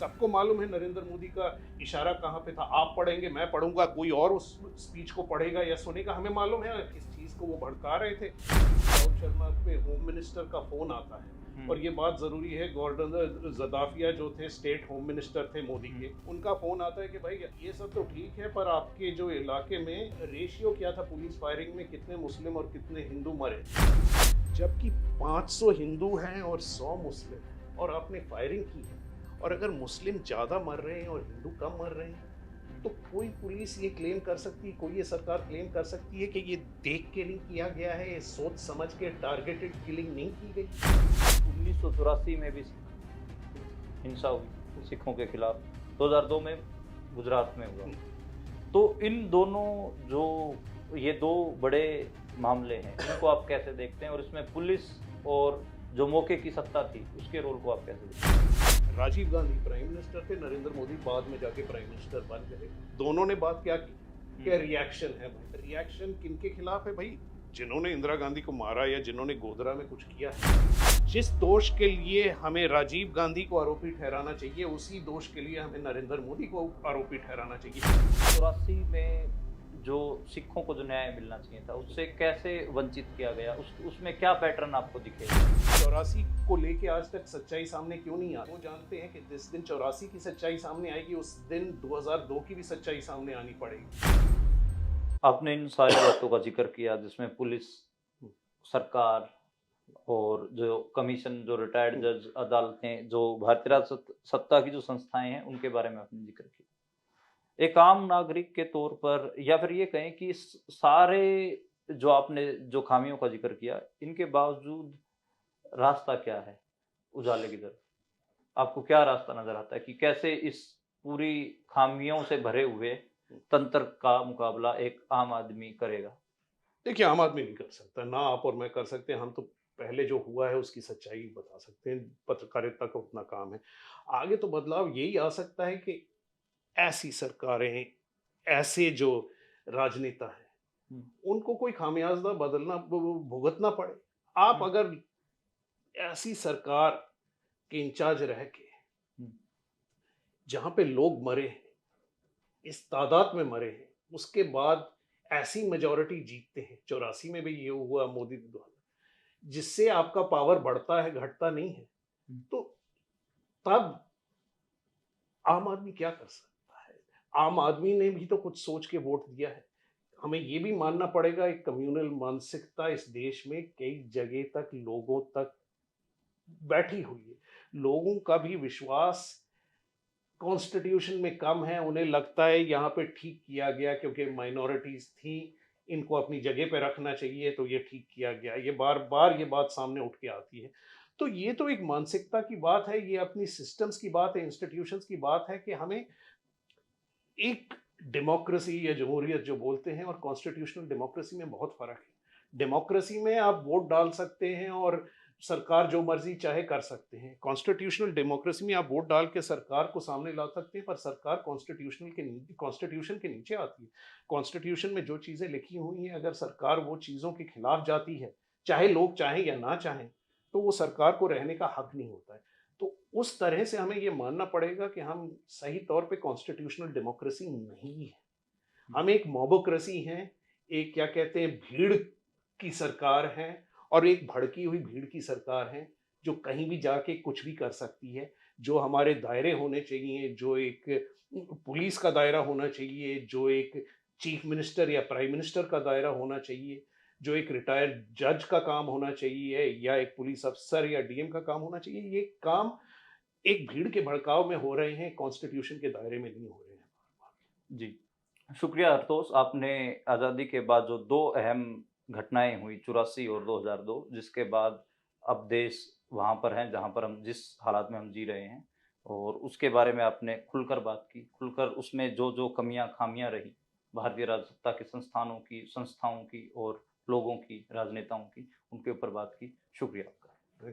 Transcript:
सबको मालूम है नरेंद्र मोदी का इशारा कहाँ पे था। आप पढ़ेंगे, मैं पढ़ूंगा, कोई और उस स्पीच को पढ़ेगा या सुनेगा, हमें मालूम है किस चीज को वो भड़का रहे थे। राहुल शर्मा पे होम मिनिस्टर का फोन आता है और ये बात जरूरी है, गॉर्डन जदाफिया जो थे स्टेट होम मिनिस्टर थे मोदी के, उनका फोन आता है कि भाई ये सब तो ठीक है, पर आपके जो इलाके में रेशियो क्या था पुलिस फायरिंग में, कितने मुस्लिम और कितने हिंदू मरे, जबकि 500 हिंदू हैं और 100 मुस्लिम हैं, और आपने फायरिंग की है। और अगर मुस्लिम ज्यादा मर रहे हैं और हिंदू कम मर रहे हैं, तो कोई पुलिस ये क्लेम कर सकती है, कोई ये सरकार क्लेम कर सकती है कि ये देख के नहीं किया गया है, ये सोच समझ के टारगेटेड किलिंग नहीं की गई। 1984 में भी हिंसा हुई सिखों के खिलाफ, 2002 में गुजरात में हुआ। तो इन दोनों जो ये दो बड़े मामले हैं, इनको आप कैसे देखते हैं, और इसमें पुलिस और जो मौके की सत्ता थी उसके रोल को आप कैसे देखते हैं? राजीव गांधी प्राइम मिनिस्टर थे, नरेंद्र मोदी बाद में जाके प्राइम मिनिस्टर बन गए। दोनों ने बात क्या की, क्या रिएक्शन है भाई। रिएक्शन किनके खिलाफ है भाई? जिन्होंने इंदिरा गांधी को मारा या जिन्होंने गोधरा में कुछ किया है। जिस दोष के लिए हमें राजीव गांधी को आरोपी ठहराना चाहिए, उसी दोष के लिए हमें नरेंद्र मोदी को आरोपी ठहराना चाहिए। 84 में जो सिखों को जो न्याय मिलना चाहिए था, उससे कैसे वंचित किया गया, उसमें क्या पैटर्न आपको दिखे? 84 को लेके आज तक सच्चाई सामने क्यों नहीं आ रही? वो जानते हैं कि जिस दिन 84 की सच्चाई सामने आएगी, उस दिन 2002 की भी सच्चाई सामने आनी पड़ेगी। आपने इन सारी बातों का जिक्र किया, जिसमें पुलिस, सरकार और जो कमीशन, जो रिटायर्ड जज, अदालतें, जो भारतीय राज सत्ता की जो संस्थाएं हैं, उनके बारे में आपने जिक्र किया। एक आम नागरिक के तौर पर, या फिर ये कहें कि सारे जो आपने जो खामियों का जिक्र किया, इनके बावजूद रास्ता क्या है उजाले की तरफ? आपको क्या रास्ता नजर आता है कि कैसे इस पूरी खामियों से भरे हुए तंत्र का मुकाबला एक आम आदमी करेगा? देखिए, आम आदमी नहीं कर सकता, ना आप और मैं कर सकते हैं। हम तो पहले जो हुआ है उसकी सच्चाई बता सकते हैं, पत्रकारिता का उतना काम है। आगे तो बदलाव यही आ सकता है कि ऐसी सरकारें, ऐसे जो राजनेता हैं, उनको कोई खामियाजा बदलना भुगतना पड़े। आप अगर ऐसी सरकार के इंचार्ज रह के, जहां पे लोग मरे हैं, इस तादाद में मरे हैं, उसके बाद ऐसी मेजॉरिटी जीतते हैं, 84 में भी ये हुआ मोदी द्वारा, जिससे आपका पावर बढ़ता है, घटता नहीं है, तो तब आम आदमी क्या कर सकता है? आम आदमी ने भी तो कुछ सोच के वोट दिया है। हमें ये भी मानना पड़ेगा, एक कम्युनल मानसिकता इस देश में कई जगह तक लोगों तक बैठी हुई है। लोगों का भी विश्वास कॉन्स्टिट्यूशन में कम है। उन्हें लगता है यहाँ पे ठीक किया गया क्योंकि माइनॉरिटीज थी, इनको अपनी जगह पे रखना चाहिए, तो ये ठीक किया गया। ये बार बार ये बात सामने उठ के आती है। तो ये तो एक मानसिकता की बात है, ये अपनी सिस्टम्स की बात है, इंस्टीट्यूशंस की बात है कि हमें एक डेमोक्रेसी या जमहूरियत जो बोलते हैं और कॉन्स्टिट्यूशनल डेमोक्रेसी में बहुत फर्क है। डेमोक्रेसी में आप वोट डाल सकते हैं और सरकार जो मर्जी चाहे कर सकते हैं। कॉन्स्टिट्यूशनल डेमोक्रेसी में आप वोट डाल के सरकार को सामने ला सकते हैं, पर सरकार कॉन्स्टिट्यूशन के नीचे आती है। कॉन्स्टिट्यूशन में जो चीज़ें लिखी हुई हैं, अगर सरकार वो चीज़ों के खिलाफ जाती है, चाहे लोग चाहें या ना चाहें, तो वो सरकार को रहने का हक नहीं होता है। तो उस तरह से हमें ये मानना पड़ेगा कि हम सही तौर पे कॉन्स्टिट्यूशनल डेमोक्रेसी नहीं है, हम एक मोबोक्रेसी हैं। एक क्या कहते हैं, भीड़ की सरकार है, और एक भड़की हुई भीड़ की सरकार है, जो कहीं भी जाके कुछ भी कर सकती है। जो हमारे दायरे होने चाहिए, जो एक पुलिस का दायरा होना चाहिए, जो एक चीफ मिनिस्टर या प्राइम मिनिस्टर का दायरा होना चाहिए, जो एक रिटायर्ड जज का काम होना चाहिए, या एक पुलिस अफसर या डीएम का काम होना चाहिए, ये काम एक भीड़ के भड़काव में हो रहे हैं, कॉन्स्टिट्यूशन के दायरे में नहीं हो रहे हैं। जी, शुक्रिया हरतोष। आपने आज़ादी के बाद जो दो अहम घटनाएं हुई, 84 और 2002, जिसके बाद अब देश वहाँ पर है जहाँ पर हम, जिस हालात में हम जी रहे हैं, और उसके बारे में आपने खुलकर बात की, खुलकर उसमें जो जो कमियां खामियां रही भारतीय राजसत्ता के संस्थानों की, संस्थाओं की और लोगों की, राजनेताओं की, उनके ऊपर बात की। शुक्रिया आपका।